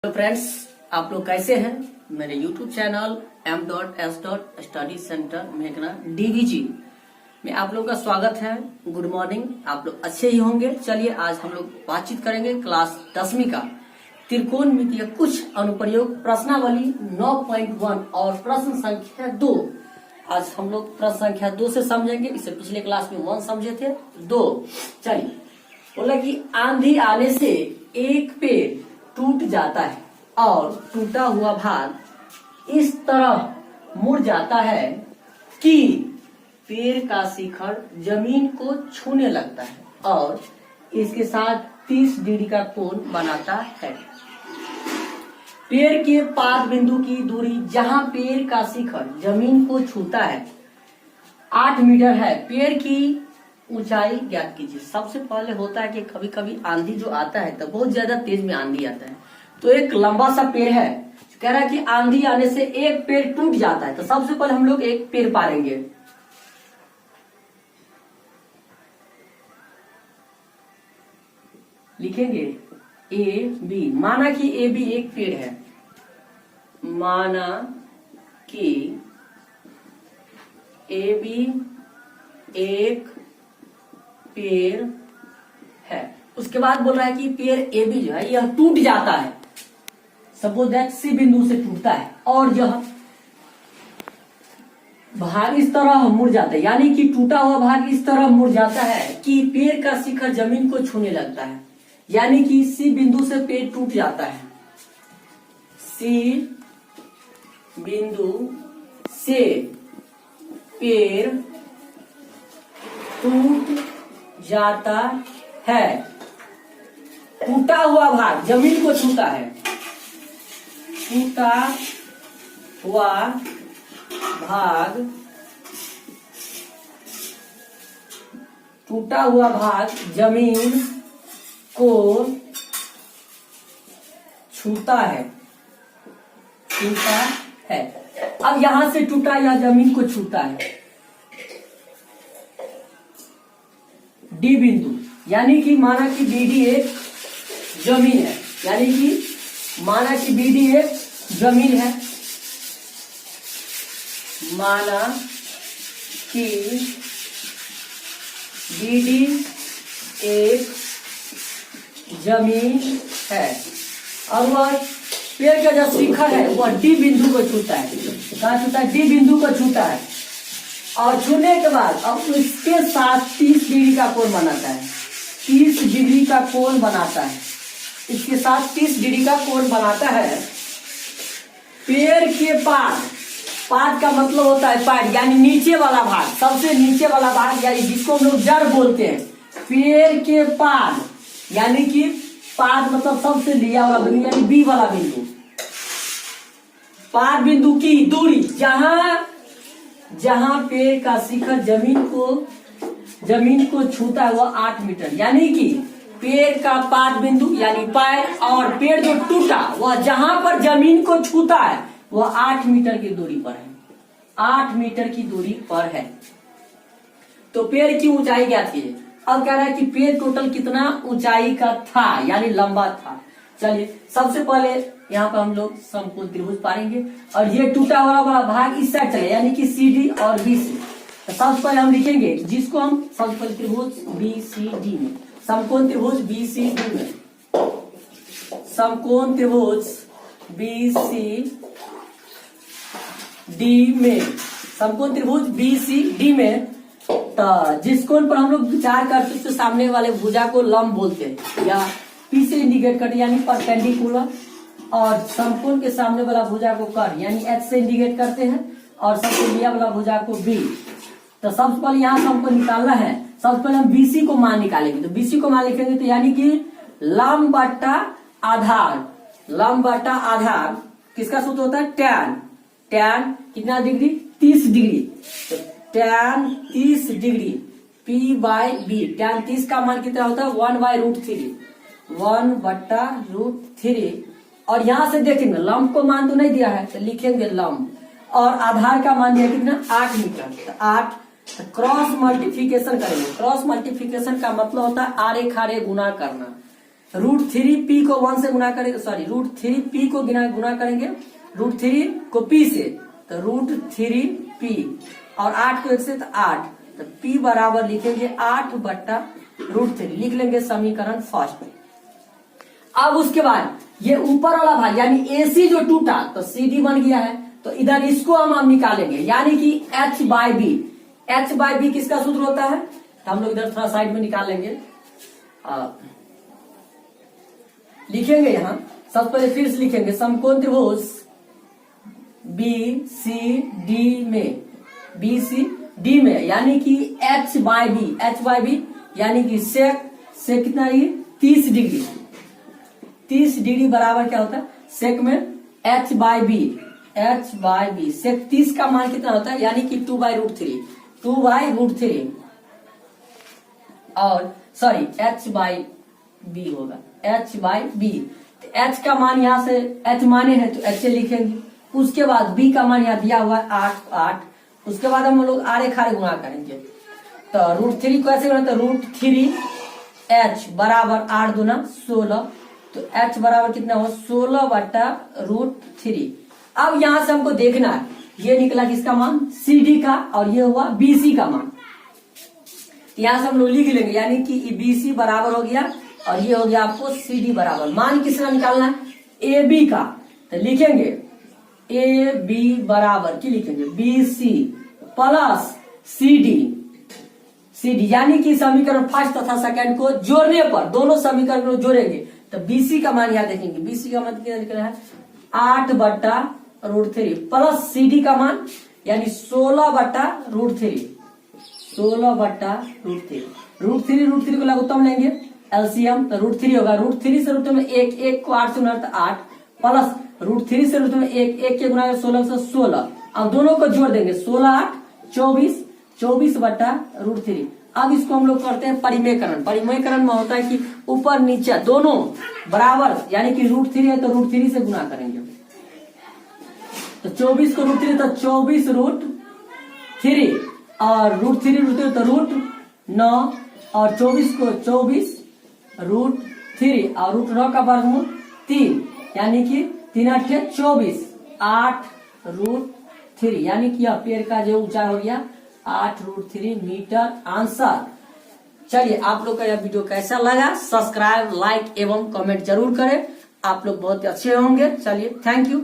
तो फ्रेंड्स, आप लोग कैसे हैं? मेरे YouTube channel m.s. Study centre मेघना DVG में आप लोगों का स्वागत है। Good morning. आप लोग अच्छे ही होंगे। चलिए आज हम लोग बातचीत करेंगे क्लास 10वीं का त्रिकोणमितीय कुछ अनुप्रयोग प्रश्नावली 9.1 और प्रश्न संख्या 2। आज हम लोग प्रश्न संख्या 2 से समझेंगे। इससे पिछले क्लास में 1 समझे थे, 2। चलिए, बोला कि आंधी आने से एक पेड़ टूट जाता है और टूटा हुआ भाग इस तरह मुड़ जाता है कि पेड़ का शिखर जमीन को छूने लगता है और इसके साथ 30 डिग्री का कोण बनाता है। पेड़ के पाद बिंदु की दूरी जहां पेड़ का शिखर जमीन को छूता है 8 मीटर है। पेड़ की ऊंचाई ज्ञात कीजिए। सबसे पहले होता है कि कभी कभी आंधी जो आता है तो बहुत ज्यादा तेज में आंधी आता है। तो एक लंबा सा पेड़ है, कह रहा है कि आंधी आने से एक पेड़ टूट जाता है। तो सबसे पहले हम लोग एक पेड़ पालेंगे। लिखेंगे ए बी। माना कि ए बी एक पेड़ है। माना कि ए बी एक पेड़ है। उसके बाद बोल रहा है कि पेड़ ए बी जो है यह टूट जाता है। सपोज दैट सी बिंदु से टूटता है और यह भाग इस तरह मुड़ जाता है, यानी कि टूटा हुआ भाग इस तरह मुड़ जाता है कि पेड़ का शिखर जमीन को छूने लगता है। यानी कि सी बिंदु से पेड़ टूट जाता है। सी बिंदु से पेड़ टूट जाता है। टूटा हुआ भाग जमीन को छूता है। टूटा हुआ भाग जमीन को छूता है। अब यहां से टूटा या जमीन को छूता है डी बिंदु, यानी कि माना कि बीडी एक जमीन है। यानी कि माना कि बीडी एक जमीन है। माना कि बीडी एक जमीन है और वह पेड़ का जो शिखर है वह डी बिंदु को छूता है। कहाँ छूता है? डी बिंदु को छूता है और छूने के बाद अब इसके साथ 30 डिग्री का कोण बनाता है। 30 डिग्री का कोण बनाता है। इसके साथ 30 डिग्री का कोण बनाता है। पेड़ के पाद का मतलब होता है पाद, यानी नीचे वाला भाग, सबसे नीचे वाला भाग, यानी जिसको हम लोग जड़ बोलते हैं। पेड़ के पाद यानी कि पाद मतलब सबसे लिया वाला बिंदु, यानी बी वाला बिंदु। पाद बिंदु की दूरी जहां पेड़ का शिखर जमीन को छूता है वह 8 मीटर। यानी कि पेड़ का पाद बिंदु यानी पैर और पेड़ जो टूटा वह जहां पर जमीन को छूता है वह 8 मीटर की दूरी पर है। 8 मीटर की दूरी पर है। तो पेड़ की ऊंचाई क्या थी? अब कह रहा है कि पेड़ टोटल कितना ऊंचाई का था, यानी लंबा था। चलिए सबसे पहले यहाँ पर हम लोग समकोण त्रिभुज पाएंगे और ये टूटा हुआ भाग इस साइड चले, यानी कि सी डी और बी सी। तो सबसे पहले हम लिखेंगे जिसको हम समकोण त्रिभुज बी सी डी में, समकोण त्रिभुज बी सी डी में, समकोण त्रिभुज बी सी डी में, समकोण त्रिभुज बी सी डी में। तो जिस कोण पर हम लोग विचार करते हैं तो सामने वाले भुजा को लंब बोलते हैं या पी से इंडिकेट करते यानी परपेंडिकुलर, और समकोण के सामने वाला भुजा को कर यानी एच से इंडिकेट करते हैं और सबसे लिया वाला भुजा को बी। तो सबसे पहले यहाँ से हमको निकालना है। सबसे पहले हम बीसी को मान निकालेंगे। तो बीसी को मान लिखेंगे तो यानी कि लंब बट्टा आधार। लंब बट्टा आधार किसका सूत्र होता है? टैन कितना डिग्री? 30 डिग्री। तो tan 30 degree P by B. Tan 30 का मान कितना होता है? 1/√3। 1/√3। और यहां से देखेंगे लंब को मान तो नहीं दिया है तो लिखेंगे लंब, और आधार का मान दिया कितना? 8 मीटर। तो 8 क्रॉस मल्टीप्लिकेशन करेंगे। क्रॉस मल्टीप्लिकेशन का मतलब होता है आरे खारे गुना करना। √3p को 1 से गुना करेंगे, सॉरी √3p को गुना करेंगे √3 को p से, तो √3p और 8 को 1 से, तो 8, तो p बराबर लिखेंगे 8/√3, लिख लेंगे समीकरण फर्स्ट। अब उसके बाद ये ऊपर वाला भाग यानी AC जो टूटा तो CD बन गया है, तो इधर इसको हम निकालेंगे यानी कि h/b। h/b किसका सूत्र होता है, तो हम लोग इधर थोड़ा साइड में निकाल लेंगे, लिखेंगे यहां सबसे पहले फिर से लिखेंगे समकोण त्रिभुज BCD में यानी कि h/b यानी कि सेक कितना है, 30 डिग्री। 30 डिग्री बराबर क्या होता है, सेक में h/b सेक 30 का मान कितना होता है, यानी कि 2/√3 और सॉरी h/b होगा, h/b। तो h का मान यहाँ से h माने है तो h से लिखेंगे, उसके बाद b का मान यहाँ दिया हुआ है 8, उसके बाद हम लोग आरे खारे गुणा करेंगे, तो √3 को ऐसे बनाते √3h बराबर 8 दूना 16, तो h बराबर कितना हो 16/√3। अब यहां से हमको देखना है ये निकला किसका मान, CD का, और ये हुआ BC का मान, यहां से हम लोग लिख लेंगे यानी कि BC बराबर हो गया और ये हो गया आपको CD बराबर। मान किसका निकालना है, AB का, तो लिखेंगे AB बराबर की लिखेंगे BC प्लस CD यानी कि समीकरण फर्स्ट तथा सेकंड को जोड़ने पर दोनों समीकरण को जोड़ेंगे, तो BC का मान यहाँ देखेंगे, BC का मान कितना निकला है 8/√3 प्लस CD का मान यानी 16/√3 √3 को लघुत्तम लेंगे एलसीएम, तो √3 होगा, √3 से √3 में 1 को 8 से गुना तो 8 प्लस √3 से √3 में 1 के गुना 16 से 16, अब दोनों को जोड़ देंगे 16 8 24/√3। अब इसको हम लोग करते हैं परिमेयकरण में होता है कि ऊपर नीचे दोनों बराबर यानी कि √3 है तो √3 से गुना करेंगे, तो 24 को √3 तो 24√3 और √3 तो √9 और 24 को 24√3 और √9 का वर्गमूल 3 यानी कि 3 8 24 8√3 यानी कि पेड़ का जो ऊंचाई हो गया 8√3 मीटर आंसर। चलिए आप लोग का यह वीडियो कैसा लगा, सब्सक्राइब लाइक एवं कमेंट जरूर करें, आप लोग बहुत अच्छे होंगे। चलिए थैंक यू।